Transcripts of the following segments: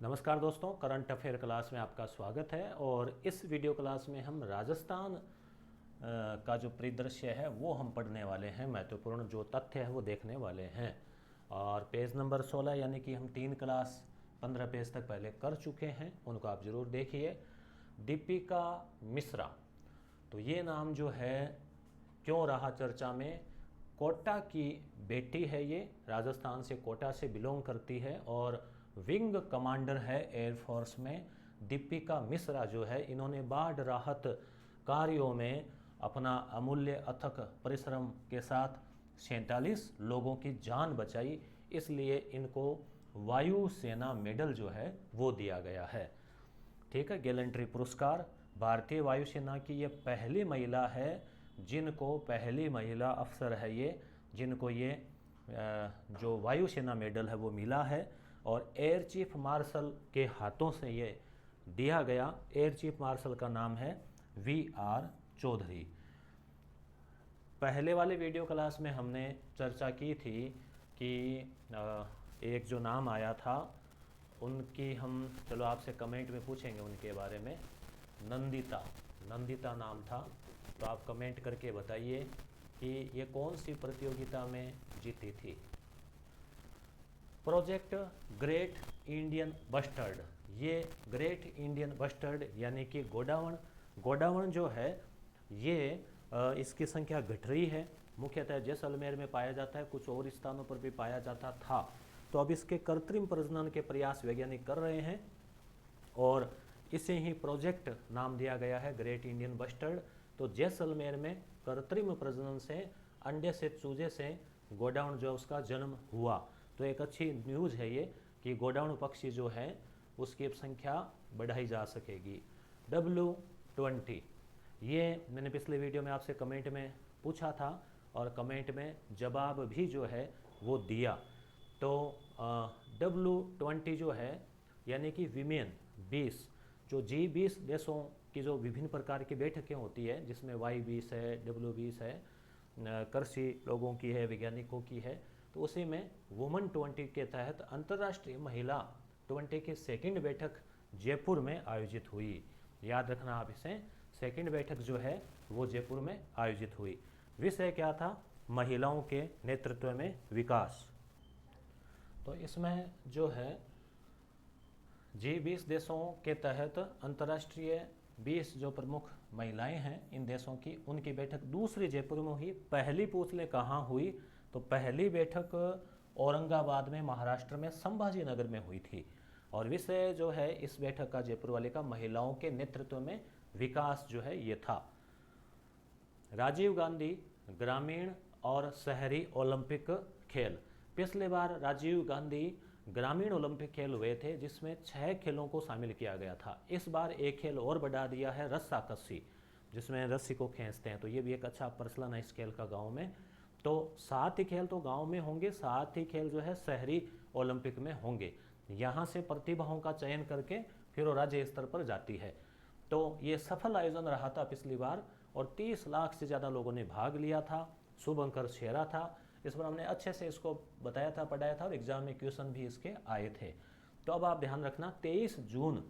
नमस्कार दोस्तों, current affair class में आपका स्वागत है। और इस वीडियो क्लास में हम राजस्थान का जो परिदृश्य है वो हम पढ़ने वाले हैं। महत्वपूर्ण जो तथ्य है वो देखने वाले हैं। और पेज नंबर 16 यानी कि हम 3 क्लास 15 पेज तक पहले कर चुके हैं, उनको आप ज़रूर देखिए। दीपिका मिश्रा, तो ये नाम जो है क्यों रहा चर्चा में? कोटा की बेटी है, ये राजस्थान से कोटा से बिलोंग करती है और विंग कमांडर है एयरफोर्स में। दीपिका मिश्रा जो है, इन्होंने बाढ़ राहत कार्यों में अपना अमूल्य अथक परिश्रम के साथ 47 लोगों की जान बचाई, इसलिए इनको वायुसेना मेडल जो है वो दिया गया है। ठीक है, गैलेंट्री पुरस्कार। भारतीय वायुसेना की ये पहली महिला है जिनको, पहली महिला अफसर है ये जिनको ये जो वायुसेना मेडल है वो मिला है। और एयर चीफ मार्शल के हाथों से ये दिया गया। एयर चीफ मार्शल का नाम है VR चौधरी। पहले वाले वीडियो क्लास में हमने चर्चा की थी कि एक जो नाम आया था उनकी हम, चलो आपसे कमेंट में पूछेंगे उनके बारे में। नंदिता नाम था, तो आप कमेंट करके बताइए कि ये कौन सी प्रतियोगिता में जीती थी। प्रोजेक्ट ग्रेट इंडियन बस्टर्ड, ये ग्रेट इंडियन बस्टर्ड यानी कि गोडावण जो है ये इसकी संख्या घट रही है। मुख्यतः जैसलमेर में पाया जाता है, कुछ और स्थानों पर भी पाया जाता था। तो अब इसके कृत्रिम प्रजनन के प्रयास वैज्ञानिक कर रहे हैं और इसे ही प्रोजेक्ट नाम दिया गया है, ग्रेट इंडियन बस्टर्ड। तो जैसलमेर में कृत्रिम प्रजनन से, अंडे से चूजे से गोडावण जो उसका जन्म हुआ। तो एक अच्छी न्यूज़ है ये कि गोडावण पक्षी जो है उसकी संख्या बढ़ाई जा सकेगी। W20, ये मैंने पिछले वीडियो में आपसे कमेंट में पूछा था और कमेंट में जवाब भी जो है वो दिया। तो W20 जो है यानी कि विमेन 20, जो G20 देशों की जो विभिन्न प्रकार की बैठकें होती है, जिसमें Y20 है, W20 है, कृषि लोगों की है, वैज्ञानिकों की है, तो उसी में वुमन 20 के तहत अंतर्राष्ट्रीय महिला 20 की सेकंड बैठक जयपुर में आयोजित हुई। याद रखना आप इसे, सेकंड बैठक जो है वो जयपुर में आयोजित हुई। विषय क्या था? महिलाओं के नेतृत्व में विकास। तो इसमें जो है G20 देशों के तहत अंतर्राष्ट्रीय 20 जो प्रमुख महिलाएं हैं इन देशों की, उनकी बैठक दूसरी जयपुर में हुई। पहली पूछ ले कहाँ हुई? तो पहली बैठक औरंगाबाद में, महाराष्ट्र में, संभाजी नगर में हुई थी। और विषय जो है इस बैठक का, जयपुर वाले का, महिलाओं के नेतृत्व में विकास जो है ये था। राजीव गांधी ग्रामीण और शहरी ओलंपिक खेल। पिछले बार राजीव गांधी ग्रामीण ओलंपिक खेल हुए थे जिसमें 6 खेलों को शामिल किया गया था। इस बार एक खेल और बढ़ा दिया है, रस्साकसी, जिसमें रस्सी को खींचते हैं। तो ये भी एक अच्छा प्रचलन है इस खेल का गाँव में। तो 7 ही खेल तो गांव में होंगे, 7 ही खेल जो है शहरी ओलंपिक में होंगे। यहाँ से प्रतिभाओं का चयन करके फिर वो राज्य स्तर पर जाती है। तो ये सफल आयोजन रहा था पिछली बार और 30 लाख से ज़्यादा लोगों ने भाग लिया था। शुभंकर शेरा था। इस बार हमने अच्छे से इसको बताया था, पढ़ाया था और एग्जाम में क्वेश्चन भी इसके आए थे। तो अब आप ध्यान रखना, 23 जून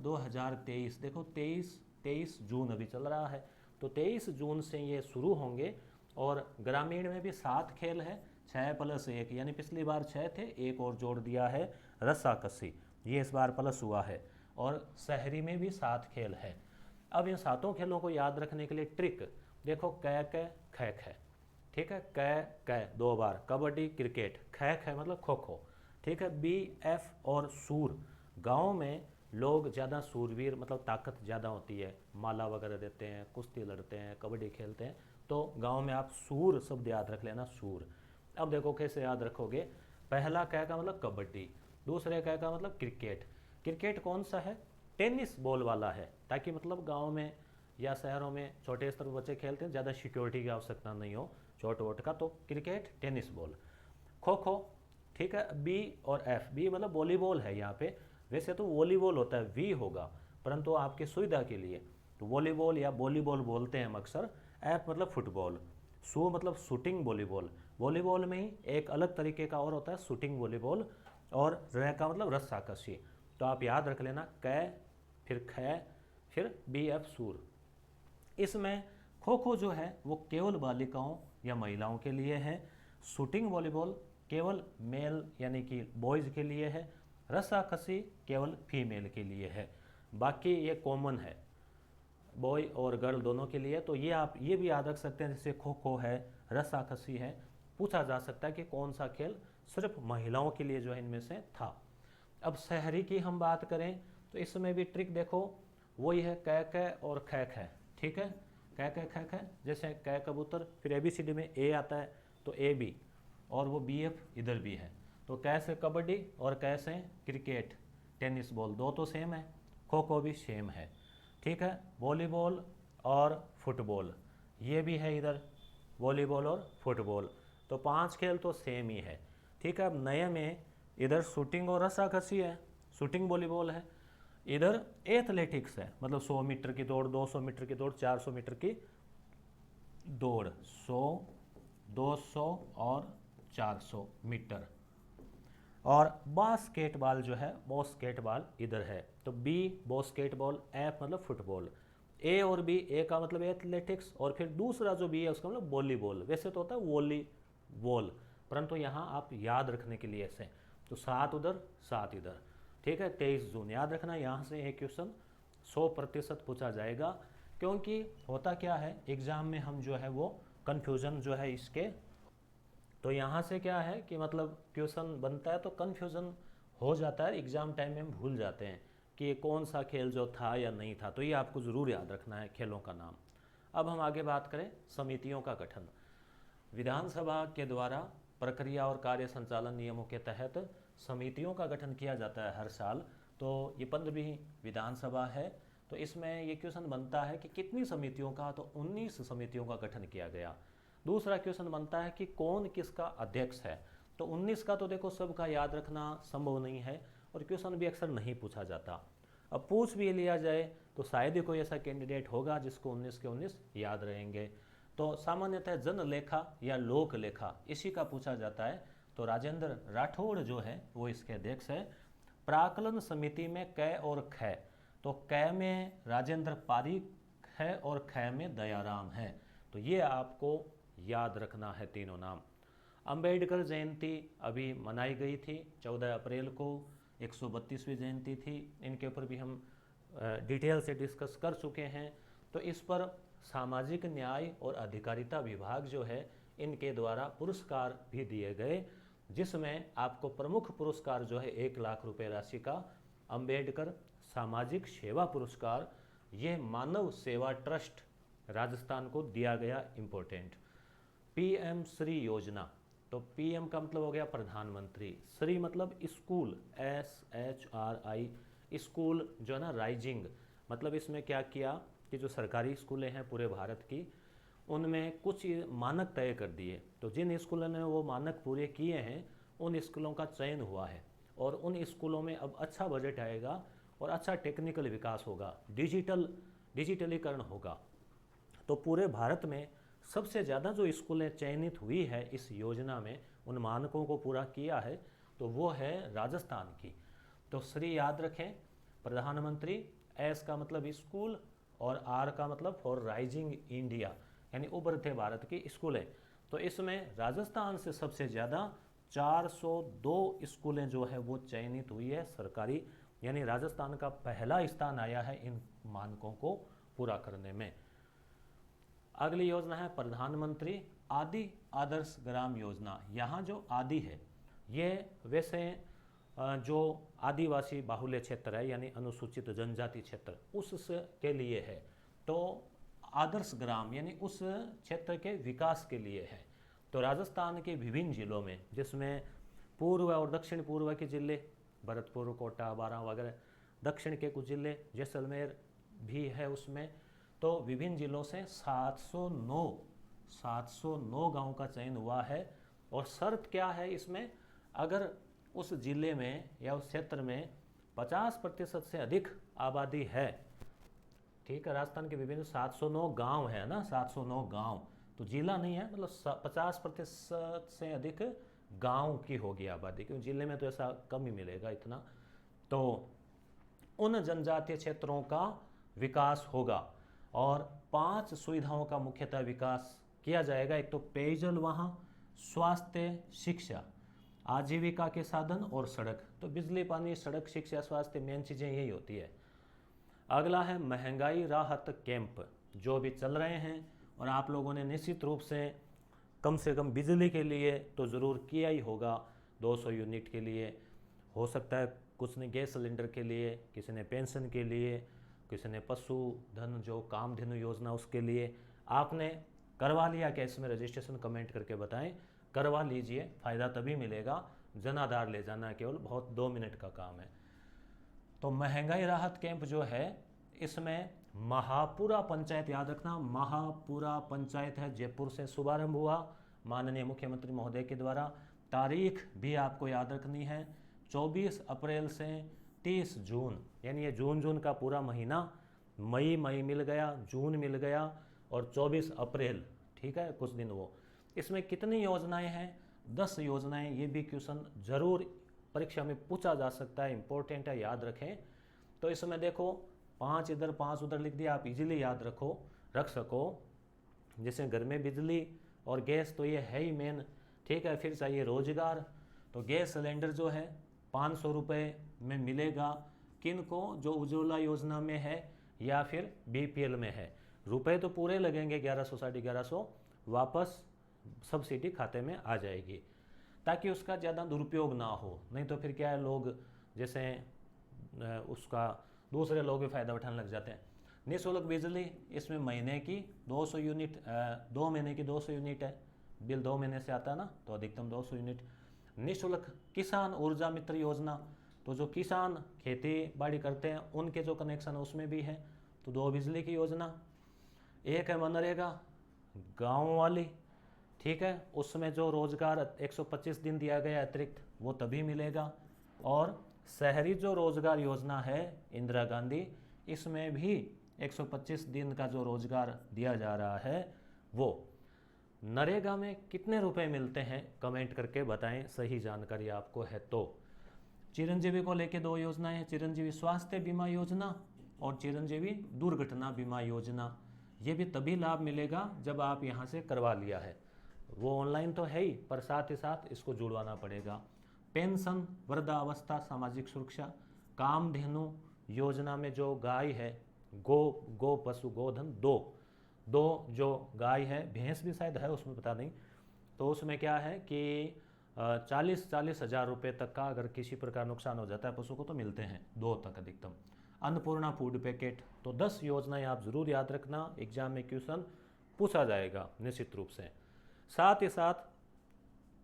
2023, देखो 23 जून अभी चल रहा है। तो 23 जून से ये शुरू होंगे और ग्रामीण में भी 7 खेल है, 6 + 1, यानी पिछली बार 6 थे, एक और जोड़ दिया है रस्साकसी, ये इस बार प्लस हुआ है। और शहरी में भी 7 खेल है। अब इन 7 खेलों को याद रखने के लिए ट्रिक देखो, कै ख ख, ठीक है, कै 2 बार, कबड्डी, क्रिकेट, ख मतलब खो खो, ठीक है। BF और सूर, गाँव में लोग ज़्यादा सूरवीर, मतलब ताकत ज़्यादा होती है, माला वगैरह देते हैं, कुश्ती लड़ते हैं, कबड्डी खेलते हैं। तो गांव में आप सूर शब्द याद रख लेना, सूर। अब देखो कैसे याद रखोगे। पहला कै का मतलब कबड्डी, दूसरे कै का मतलब क्रिकेट। क्रिकेट कौन सा है? टेनिस बॉल वाला है, ताकि मतलब गांव में या शहरों में छोटे स्तर पर बच्चे खेलते हैं, ज़्यादा सिक्योरिटी की आवश्यकता नहीं हो चोट वोट का, तो cricket tennis ball. Kho kho, ठीक है, B और F। B मतलब वॉलीबॉल है यहाँ पे, वैसे तो वॉलीबॉल होता है, V होगा, परंतु आपकी सुविधा के लिए तो वॉलीबॉल या वॉलीबॉल बोलते हैं हम अक्सर। F मतलब फुटबॉल, शू मतलब शूटिंग वॉलीबॉल। वॉलीबॉल में ही एक अलग तरीके का और होता है, शूटिंग वॉलीबॉल। और र का मतलब रस्साकसी। तो आप याद रख लेना कै, फिर खै, फिर BF सूर। इसमें खो खो जो है वो केवल बालिकाओं या महिलाओं के लिए है, शूटिंग वॉलीबॉल केवल मेल यानी कि बॉयज़ के लिए है, रस्साकसी केवल फीमेल के लिए है, बाकी ये कॉमन है बॉय और गर्ल दोनों के लिए। तो ये आप ये भी याद रख सकते हैं, जैसे खो खो है, रस्साकसी है, पूछा जा सकता है कि कौन सा खेल सिर्फ महिलाओं के लिए जो है इनमें से था। अब शहरी की हम बात करें तो इसमें भी ट्रिक देखो, वही है कै कै और खै खै, ठीक है, कै कै खै खै। जैसे कै कबूतर, फिर ABCD में A आता है तो AB, और वो BF इधर भी है। तो कै से कबड्डी और कै से क्रिकेट, टेनिस बॉल, दो तो सेम है, खो खो भी सेम है, ठीक है। वॉलीबॉल और फुटबॉल ये भी है इधर, वॉलीबॉल और फुटबॉल, तो 5 खेल तो सेम ही है, ठीक है। अब नए में इधर शूटिंग और रस्साकसी है, शूटिंग वॉलीबॉल है, इधर एथलेटिक्स है, मतलब 100 मीटर की दौड़, 200 मीटर की दौड़, 400 मीटर की दौड़, 100, 200 और 400 मीटर। और बास्केटबॉल जो है, बास्केटबॉल इधर है, तो B बास्केटबॉल, F मतलब फुटबॉल, A और B, A का मतलब एथलेटिक्स, और फिर दूसरा जो B है उसका मतलब वॉलीबॉल। वैसे तो होता है वॉलीबॉल, परंतु यहाँ आप याद रखने के लिए ऐसे, तो 7 उधर 7 इधर, ठीक है। 23 जून याद रखना, यहाँ से एक क्वेश्चन 100% पूछा जाएगा, क्योंकि होता क्या है एग्ज़ाम में हम जो है वो कन्फ्यूज़न जो है इसके, तो यहाँ से क्या है कि मतलब क्वेश्चन बनता है तो कन्फ्यूज़न हो जाता है, एग्ज़ाम टाइम में हम भूल जाते हैं कि ये कौन सा खेल जो था या नहीं था, तो ये आपको ज़रूर याद रखना है खेलों का नाम। अब हम आगे बात करें समितियों का गठन। विधानसभा के द्वारा प्रक्रिया और कार्य संचालन नियमों के तहत समितियों का गठन किया जाता है हर साल। तो ये 15वीं विधानसभा है, तो इसमें ये क्वेश्चन बनता है कि कितनी समितियों का, तो 19 समितियों का गठन किया गया। दूसरा क्वेश्चन बनता है कि कौन किसका अध्यक्ष है, तो 19 का तो देखो सबका याद रखना संभव नहीं है, और क्वेश्चन भी अक्सर नहीं पूछा जाता। अब पूछ भी लिया जाए तो शायद ही कोई ऐसा कैंडिडेट होगा जिसको 19 के 19 याद रहेंगे। तो सामान्यतः जनलेखा या लोक लेखा इसी का पूछा जाता है, तो राजेंद्र राठौड़ जो है वो इसके अध्यक्ष है। प्राकलन समिति में कै और खै, तो कै में राजेंद्र पारीक है और खै में दयाराम है, तो ये आपको याद रखना है तीनों नाम। अंबेडकर जयंती अभी मनाई गई थी 14 अप्रैल को, 132वीं जयंती थी, इनके ऊपर भी हम डिटेल से डिस्कस कर चुके हैं। तो इस पर सामाजिक न्याय और अधिकारिता विभाग जो है इनके द्वारा पुरस्कार भी दिए गए, जिसमें आपको प्रमुख पुरस्कार जो है 1 लाख रुपए राशि का अंबेडकर सामाजिक सेवा पुरस्कार, ये मानव सेवा ट्रस्ट राजस्थान को दिया गया इम्पोर्टेंट। PM श्री योजना, तो PM का मतलब हो गया प्रधानमंत्री, श्री मतलब स्कूल, SHRI, स्कूल जो है ना राइजिंग, मतलब इसमें क्या किया कि जो सरकारी स्कूलें हैं पूरे भारत की, उनमें कुछ मानक तय कर दिए, तो जिन स्कूलों ने वो मानक पूरे किए हैं उन स्कूलों का चयन हुआ है, और उन स्कूलों में अब अच्छा बजट आएगा और अच्छा टेक्निकल विकास होगा, डिजिटलीकरण होगा। तो पूरे भारत में सबसे ज़्यादा जो स्कूलें चयनित हुई है इस योजना में, उन मानकों को पूरा किया है, तो वो है राजस्थान की। तो श्री याद रखें, प्रधानमंत्री, S का मतलब स्कूल, और R का मतलब फॉर राइजिंग इंडिया, यानी उभरते भारत की स्कूलें। तो इसमें राजस्थान से सबसे ज़्यादा 402 स्कूलें जो है वो चयनित हुई है सरकारी, यानी राजस्थान का पहला स्थान आया है इन मानकों को पूरा करने में। अगली योजना है प्रधानमंत्री आदि आदर्श ग्राम योजना। यहाँ जो आदि है ये वैसे जो आदिवासी बाहुल्य क्षेत्र है, यानी अनुसूचित जनजाति क्षेत्र, उसके लिए है। तो आदर्श ग्राम यानी उस क्षेत्र के विकास के लिए है। तो राजस्थान के विभिन्न जिलों में, जिसमें पूर्व और दक्षिण पूर्व के जिले भरतपुर, कोटा, बारां वगैरह, दक्षिण के कुछ जिले जैसलमेर भी है उसमें, तो विभिन्न जिलों से 709 गांव का चयन हुआ है। और शर्त क्या है इसमें, अगर उस जिले में या उस क्षेत्र में 50% से अधिक आबादी है, ठीक है, राजस्थान के विभिन्न 709 गांव है ना, 709 गांव, तो जिला नहीं है, मतलब 50% से अधिक गांव की होगी आबादी, क्योंकि जिले में तो ऐसा कम ही मिलेगा इतना। तो उन जनजातीय क्षेत्रों का विकास होगा और 5 सुविधाओं का मुख्यतः विकास किया जाएगा। एक तो पेयजल वहाँ, स्वास्थ्य, शिक्षा, आजीविका के साधन और सड़क। तो बिजली, पानी, सड़क, शिक्षा, स्वास्थ्य, मेन चीज़ें यही होती है। अगला है महंगाई राहत कैंप, जो भी चल रहे हैं और आप लोगों ने निश्चित रूप से कम बिजली के लिए तो ज़रूर किया ही होगा। 200 यूनिट के लिए हो सकता है, कुछ ने गैस सिलेंडर के लिए, किसी ने पेंशन के लिए, किसी ने पशुधन जो कामधेनु योजना उसके लिए। आपने करवा लिया क्या इसमें रजिस्ट्रेशन? कमेंट करके बताएं। करवा लीजिए, फ़ायदा तभी मिलेगा। जन आधार ले जाना है केवल, बहुत 2 मिनट का काम है। तो महंगाई राहत कैंप जो है, इसमें महापुरा पंचायत, याद रखना महापुरा पंचायत है, जयपुर से शुभारंभ हुआ माननीय मुख्यमंत्री महोदय के द्वारा। तारीख भी आपको याद रखनी है, 24 अप्रैल से 30 जून, यानी ये जून का पूरा महीना, मई मिल गया, जून मिल गया और 24 अप्रैल, ठीक है, कुछ दिन वो। इसमें कितनी योजनाएं हैं? 10 योजनाएं। ये भी क्वेश्चन जरूर परीक्षा में पूछा जा सकता है, इंपॉर्टेंट है, याद रखें। तो इसमें देखो 5 इधर 5 उधर लिख दिया, आप इजीली याद रख सको। जैसे घर में बिजली और गैस तो ये है ही मेन, ठीक है। फिर चाहिए रोजगार, तो गैस सिलेंडर जो है 500 रुपये में मिलेगा। किन को? जो उज्ज्वला योजना में है या फिर बीपीएल में है। रुपए तो पूरे लगेंगे, 1100 1150, वापस सब्सिडी खाते में आ जाएगी, ताकि उसका ज़्यादा दुरुपयोग ना हो। नहीं तो फिर क्या है, लोग जैसे उसका दूसरे लोग भी फ़ायदा उठाने लग जाते हैं। निःशुल्क बिजली, इसमें महीने की 200 यूनिट, 2 महीने की 200 यूनिट है, बिल 2 महीने से आता है ना, तो अधिकतम 200 यूनिट। निःशुल्क किसान ऊर्जा मित्र योजना, तो जो किसान खेती बाड़ी करते हैं उनके जो कनेक्शन है उसमें भी है, तो 2 बिजली की योजना। एक है मनरेगा गाँव वाली, ठीक है, उसमें जो रोजगार 125 दिन दिया गया अतिरिक्त, वो तभी मिलेगा। और शहरी जो रोजगार योजना है इंदिरा गांधी, इसमें भी 125 दिन का जो रोजगार दिया जा रहा है वो। नरेगा में कितने रुपए मिलते हैं? कमेंट करके बताएं, सही जानकारी आपको है तो। चिरंजीवी को लेके 2 योजनाएं हैं, चिरंजीवी स्वास्थ्य बीमा योजना और चिरंजीवी दुर्घटना बीमा योजना। ये भी तभी लाभ मिलेगा जब आप यहाँ से करवा लिया है। वो ऑनलाइन तो है ही, पर साथ ही साथ इसको जुड़वाना पड़ेगा। पेंशन, वृद्धावस्था, सामाजिक सुरक्षा, कामधेनु योजना में जो गाय है, गो पशु गोधन, दो जो गाय है, भैंस भी शायद है उसमें, पता नहीं, तो उसमें क्या है कि 40 हज़ार रुपये तक का अगर किसी प्रकार नुकसान हो जाता है पशु को तो मिलते हैं, 2 तक अधिकतम। Annapurna food packet. तो 10 योजनाएं आप जरूर याद रखना, एग्जाम में क्वेश्चन पूछा जाएगा निश्चित रूप से। साथ ही साथ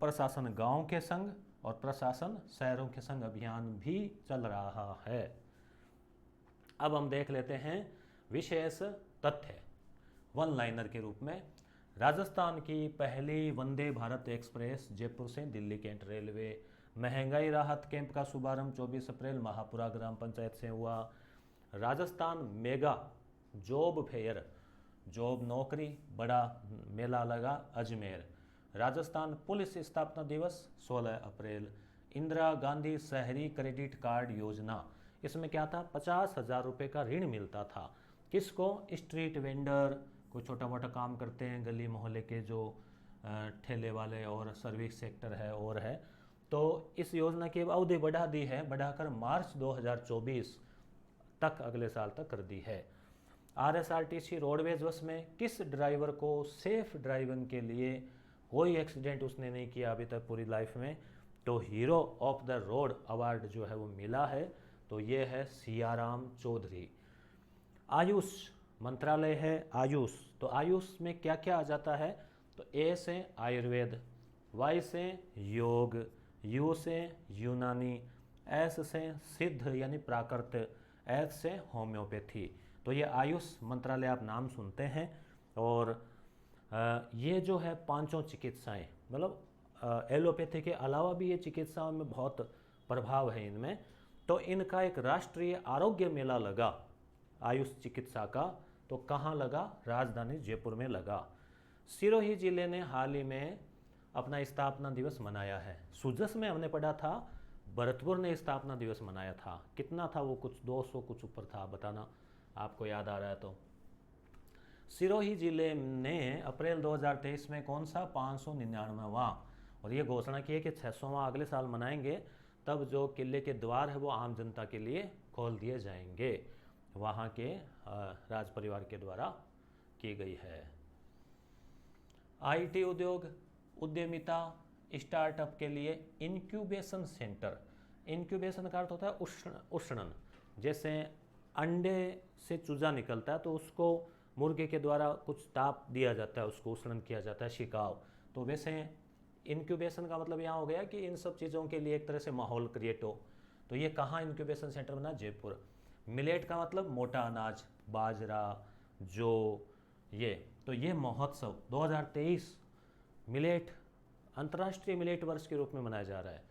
प्रशासन गांव के संग और प्रशासन शहरों के संग अभियान भी चल रहा है। अब हम देख लेते हैं विशेष तथ्य वन लाइनर के रूप में। राजस्थान की पहली वंदे भारत एक्सप्रेस जयपुर से दिल्ली कैंट रेलवे। महंगाई राहत कैंप का शुभारंभ 24 अप्रैल महापुरा ग्राम पंचायत से हुआ। Rajasthan mega job fair, job नौकरी बड़ा मेला लगा अजमेर। राजस्थान पुलिस स्थापना दिवस 16 अप्रैल। इंदिरा गांधी शहरी क्रेडिट कार्ड योजना, इसमें क्या था, 50,000 रुपये का ऋण मिलता था। किसको? स्ट्रीट वेंडर, कोई छोटा मोटा काम करते हैं, गली मोहल्ले के जो ठेले वाले और सर्विस सेक्टर है और है। तो इस योजना की अवधि बढ़ा दी है, बढ़ाकर मार्च 2024 तक, अगले साल तक कर दी है। आरएसआरटीसी रोडवेज बस में किस ड्राइवर को सेफ ड्राइविंग के लिए कोई एक्सीडेंट उसने नहीं किया अभी तक पूरी लाइफ में, तो hero of the road award जो है वो मिला है, तो ये है सियाराम चौधरी। आयुष मंत्रालय है आयुष, तो आयुष में क्या क्या आ जाता है, तो ए से आयुर्वेद, वाई से योग, यू से यूनानी, एस से सिद्ध यानी प्राकृत, एच से होम्योपैथी। तो ये आयुष मंत्रालय आप नाम सुनते हैं। और ये जो है 5 चिकित्साएं, मतलब एलोपैथी के अलावा भी ये चिकित्साओं में बहुत प्रभाव है इनमें। तो इनका एक राष्ट्रीय आरोग्य मेला लगा आयुष चिकित्सा का, तो कहाँ लगा? राजधानी जयपुर में लगा। सिरोही जिले ने हाल ही में अपना स्थापना दिवस मनाया है? सुजस में हमने पढ़ा था भरतपुर ने स्थापना दिवस मनाया था। कितना था वो? कुछ 200 कुछ ऊपर था, बताना आपको याद आ रहा है तो। सिरोही जिले ने अप्रैल 2023 में कौन सा 599वां और ये घोषणा की है कि 600वां अगले साल मनाएंगे, तब जो किले के द्वार है वो आम जनता के लिए खोल दिए जाएंगे, वहाँ के राज परिवार के द्वारा की गई है। आईटी उद्योग उद्यमिता स्टार्टअप के लिए इंक्यूबेशन सेंटर, इंक्यूबेशन का अर्थ होता है उष्णन। जैसे अंडे से चूजा निकलता है तो उसको मुर्गे के द्वारा कुछ ताप दिया जाता है, उसको उष्णन किया जाता है, शिकाव। तो वैसे इंक्यूबेशन का मतलब यहाँ हो गया कि इन सब चीज़ों के लिए एक तरह से माहौल क्रिएट हो। तो ये कहाँ इंक्यूबेशन सेंटर बना? जयपुर। मिलेट का मतलब मोटा अनाज, बाजरा, जो ये। तो ये महोत्सव 2023 मिलेट अंतर्राष्ट्रीय मिलेट वर्ष के रूप में मनाया जा रहा है।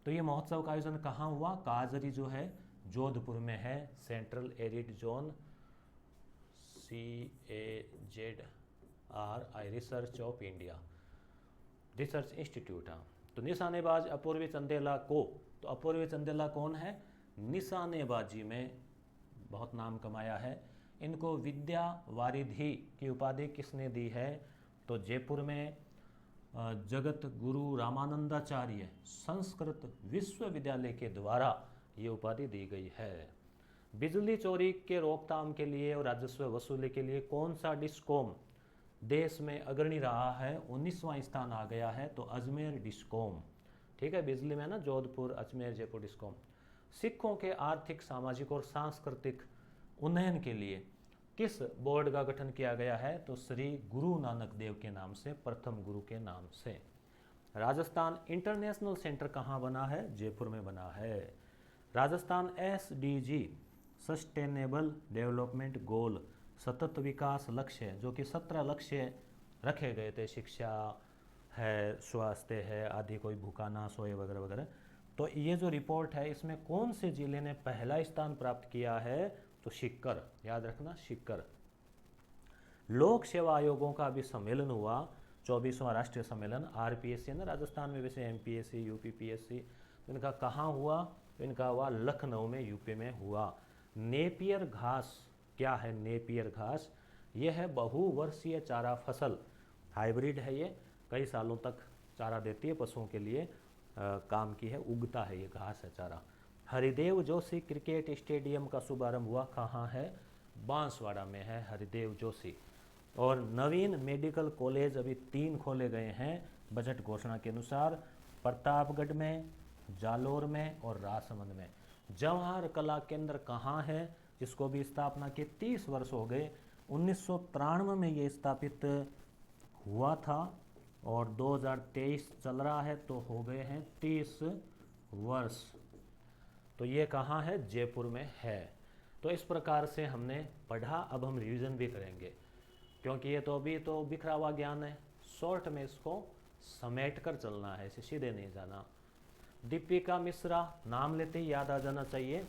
तो ये महोत्सव का आयोजन कहाँ हुआ? काजरी जो है जोधपुर में है, central arid zone CAZRI research of India research institute. हाँ, तो निशानेबाज अपूर्वी चंदेला को, तो अपूर्वी चंदेला कौन है? निशानेबाजी में बहुत नाम कमाया है। इनको विद्या वारिधि की उपाधि किसने दी है? तो जयपुर में जगत गुरु रामानंदाचार्य संस्कृत विश्वविद्यालय के द्वारा ये उपाधि दी गई है। बिजली चोरी के रोकथाम के लिए और राजस्व वसूली के लिए कौन सा डिस्कॉम देश में अग्रणी रहा है? 19वां स्थान आ गया है, तो अजमेर डिस्कॉम। ठीक है, बिजली में ना जोधपुर, अजमेर, जयपुर डिस्कॉम। सिखों के आर्थिक, सामाजिक और सांस्कृतिक उन्नयन के लिए किस बोर्ड का गठन किया गया है? तो श्री गुरु नानक देव के नाम से, प्रथम गुरु के नाम से। राजस्थान इंटरनेशनल सेंटर कहाँ बना है? जयपुर में बना है। Rajasthan SDG sustainable development goal, सतत विकास लक्ष्य, जो कि 17 लक्ष्य रखे गए थे, शिक्षा है, स्वास्थ्य है आदि, कोई भूखा ना सोए वगैरह वगैरह। तो ये जो रिपोर्ट है इसमें कौन से जिले ने पहला स्थान प्राप्त किया है? तो सीकर, याद रखना सीकर। लोक सेवा आयोगों का अभी सम्मेलन हुआ, 24वां राष्ट्रीय सम्मेलन। RPSC है ना राजस्थान में, वैसे MPSC UPPSC, तो इनका कहाँ हुआ? तो इनका हुआ लखनऊ में, यूपी में हुआ। नेपियर घास क्या है? नेपियर घास ये है बहुवर्षीय चारा फसल, हाइब्रिड है ये, कई सालों तक चारा देती है पशुओं के लिए, काम की है, उगता है ये घास है, चारा। हरिदेव जोशी क्रिकेट स्टेडियम का शुभारंभ हुआ, कहाँ है? बांसवाड़ा में है हरिदेव जोशी। और नवीन मेडिकल कॉलेज अभी 3 खोले गए हैं बजट घोषणा के अनुसार, प्रतापगढ़ में, जालोर में और राजसमंद में। जवाहर कला केंद्र कहाँ है? जिसको भी स्थापना के 30 वर्ष हो गए, 1993 में ये स्थापित हुआ था और 2023 चल रहा है, तो हो गए हैं 30 वर्ष। तो ये कहाँ है? जयपुर में है। तो इस प्रकार से हमने पढ़ा, अब हम रिवीजन भी करेंगे क्योंकि ये तो अभी तो बिखरा हुआ ज्ञान है, शॉर्ट में इसको समेट कर चलना है, इसे सीधे नहीं जाना। दीपिका मिश्रा नाम लेते ही याद आ जाना चाहिए,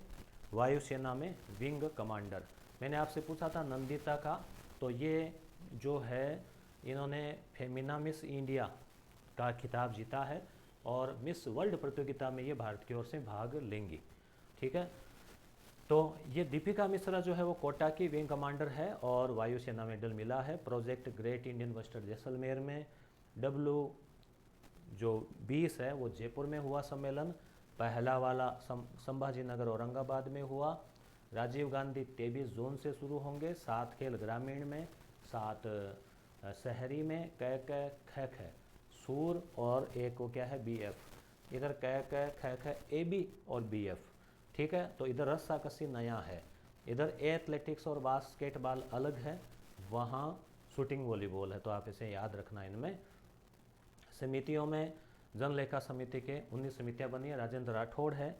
वायुसेना में विंग कमांडर। मैंने आपसे पूछा था नंदिता का, तो ये जो है इन्होंने फेमिना मिस इंडिया का खिताब जीता है और मिस वर्ल्ड प्रतियोगिता में ये भारत की ओर से भाग लेंगी। ठीक है, तो ये दीपिका मिश्रा जो है वो कोटा की विंग कमांडर है और वायुसेना मेडल मिला है। Project great Indian western Jaisalmer में, W20 है वो जयपुर में हुआ सम्मेलन, पहला वाला संभाजी नगर औरंगाबाद में हुआ। राजीव गांधी 23 जून से शुरू होंगे, 7 खेल ग्रामीण में, 7 शहरी में, क ख सूर और एक को क्या है BF, इधर क ख AB और BF। ठीक है, तो इधर रस्सा कसी नया है, इधर एथलेटिक्स और बास्केटबॉल अलग है, वहाँ शूटिंग वॉलीबॉल है, तो आप इसे याद रखना। इनमें समितियों में जनलेखा समिति के 19 समितियां बनी है, राजेंद्र राठौड़ है,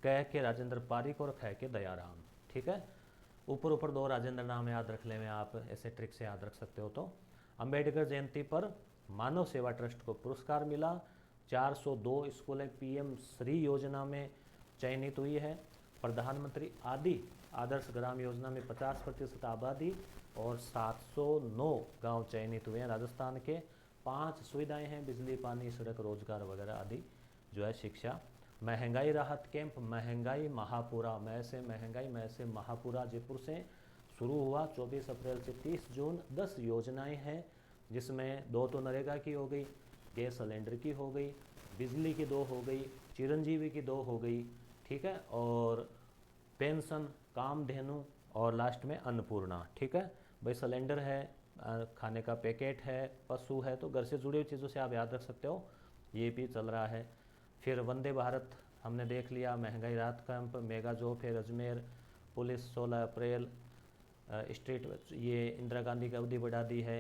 क के राजेंद्र पारिक और ख के दयाराम। ठीक है, ऊपर ऊपर 2 राजेंद्र नाम याद रख ले में, आप ऐसे ट्रिक से याद रख सकते हो। तो अंबेडकर जयंती पर मानव सेवा ट्रस्ट को पुरस्कार मिला, 402 स्कूलें PM श्री योजना में चयनित हुई है। प्रधानमंत्री आदर्श ग्राम योजना में 50% आबादी और 709 गांव चयनित हुए हैं राजस्थान के। 5 सुविधाएं हैं, बिजली, पानी, सड़क, रोजगार वगैरह आदि जो है शिक्षा। महंगाई राहत कैंप, महंगाई महापूरा, महंगाई से महापूरा जयपुर से शुरू हुआ 24 अप्रैल से 30 जून। 10 योजनाएं हैं जिसमें 2 तो नरेगा की हो गई, गैस सिलेंडर की हो गई, बिजली की 2 हो गई, चिरंजीवी की 2 हो गई, ठीक है, और पेंशन, कामधेनु और लास्ट में अन्नपूर्णा, ठीक है। भाई सिलेंडर है, खाने का पैकेट है, पशु है, तो घर से जुड़ी हुई चीज़ों से आप याद रख सकते हो, ये भी चल रहा है। फिर वंदे भारत हमने देख लिया, महंगाई राहत कैंप, मेगा जॉब है अजमेर, पुलिस 16 अप्रैल, स्ट्रीट ये इंदिरा गांधी की अवधि बढ़ा दी है,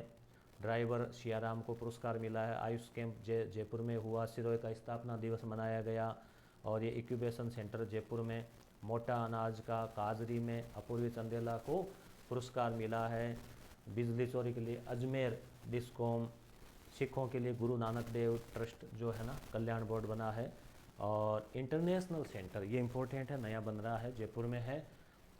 ड्राइवर सियाराम को पुरस्कार मिला है, आयुष कैंप जयपुर में हुआ, सिरोय का स्थापना दिवस मनाया गया, और ये इंक्यूबेशन सेंटर जयपुर में, मोटा अनाज का काजरी में अपूर्वी चंदेला को पुरस्कार मिला है, बिजली चोरी के लिए अजमेर डिस्कॉम, सिखों के लिए गुरु नानक देव ट्रस्ट जो है ना कल्याण बोर्ड बना है, और इंटरनेशनल सेंटर ये इम्पोर्टेंट है, नया बन रहा है, जयपुर में है,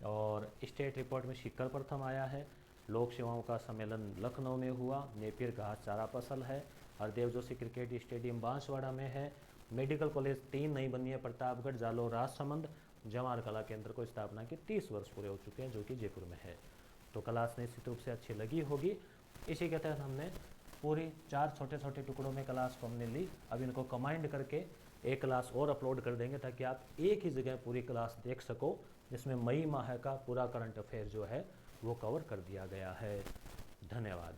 और स्टेट रिपोर्ट में शिखर प्रथम आया है, लोक सेवाओं का सम्मेलन लखनऊ में हुआ, नेपियर घास चारा फसल है, हरदेव जोशी क्रिकेट स्टेडियम बांसवाड़ा में है, मेडिकल कॉलेज 3 नई बनी है, प्रतापगढ़, जालोर, राजसमंद, जवाहर कला केंद्र को स्थापना के 30 वर्ष पूरे हो चुके हैं जो कि जयपुर में है। तो क्लास निश्चित रूप से अच्छी लगी होगी। इसी के तहत हमने पूरी 4 छोटे छोटे टुकड़ों में क्लास को हमने ली। अब इनको कमांड करके एक क्लास और अपलोड कर देंगे ताकि आप एक ही जगह पूरी क्लास देख सको, जिसमें मई माह का पूरा करंट अफेयर जो है वो कवर कर दिया गया है। धन्यवाद।